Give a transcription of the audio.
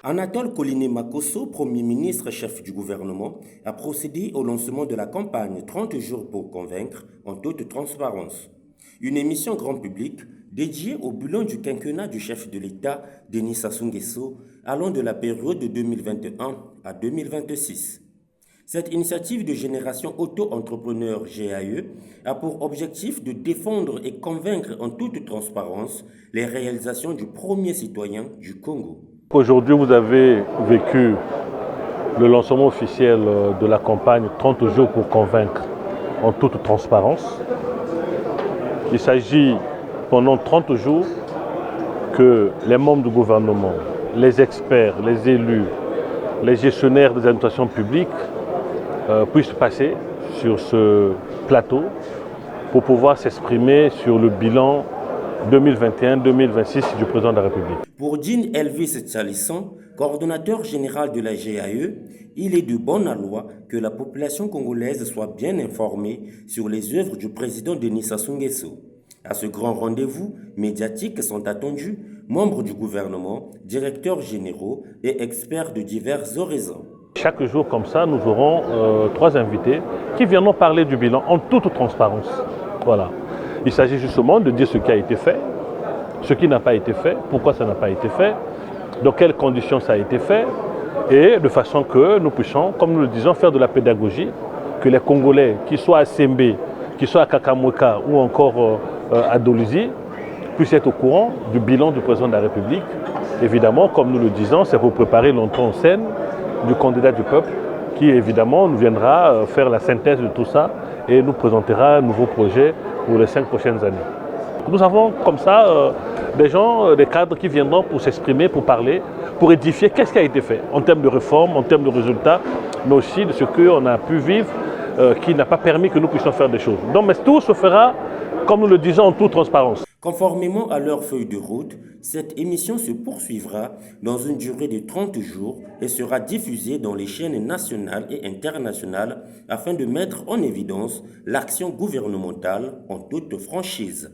Anatole Koliné-Makosso, Premier ministre chef du gouvernement, a procédé au lancement de la campagne 30 jours pour convaincre en toute transparence. Une émission grand public dédiée au bilan du quinquennat du chef de l'État, Denis Sassou Nguesso, allant de la période de 2021 à 2026. Cette initiative de génération auto-entrepreneur GAE a pour objectif de défendre et convaincre en toute transparence les réalisations du premier citoyen du Congo. Aujourd'hui, vous avez vécu le lancement officiel de la campagne 30 jours pour convaincre en toute transparence. Il s'agit pendant 30 jours que les membres du gouvernement, les experts, les élus, les gestionnaires des administrations publiques puissent passer sur ce plateau pour pouvoir s'exprimer sur le bilan 2021-2026 du président de la République. Pour Dean Elvis Tchalisson, coordonnateur général de la GAE, il est de bonne loi que la population congolaise soit bien informée sur les œuvres du président Denis Sassou Nguesso. À ce grand rendez-vous, médiatique sont attendus membres du gouvernement, directeurs généraux et experts de divers horizons. Chaque jour comme ça, nous aurons 3 invités qui viendront parler du bilan en toute transparence. Voilà. Il s'agit justement de dire ce qui a été fait, ce qui n'a pas été fait, pourquoi ça n'a pas été fait, dans quelles conditions ça a été fait, et de façon que nous puissions, comme nous le disons, faire de la pédagogie, que les Congolais, qui soient à Sembe, qui soient à Kakamweka ou encore à Dolisie, puissent être au courant du bilan du président de la République. Évidemment, comme nous le disons, c'est pour préparer l'entrée en scène du candidat du peuple qui, évidemment, nous viendra faire la synthèse de tout ça et nous présentera un nouveau projet pour les 5 prochaines années. Nous avons comme ça des gens, des cadres qui viendront pour s'exprimer, pour parler, pour édifier qu'est-ce qui a été fait en termes de réformes, en termes de résultats, mais aussi de ce qu'on a pu vivre qui n'a pas permis que nous puissions faire des choses. Donc, mais tout se fera, comme nous le disons, en toute transparence. Conformément à leur feuille de route, cette émission se poursuivra dans une durée de 30 jours et sera diffusée dans les chaînes nationales et internationales afin de mettre en évidence l'action gouvernementale en toute franchise.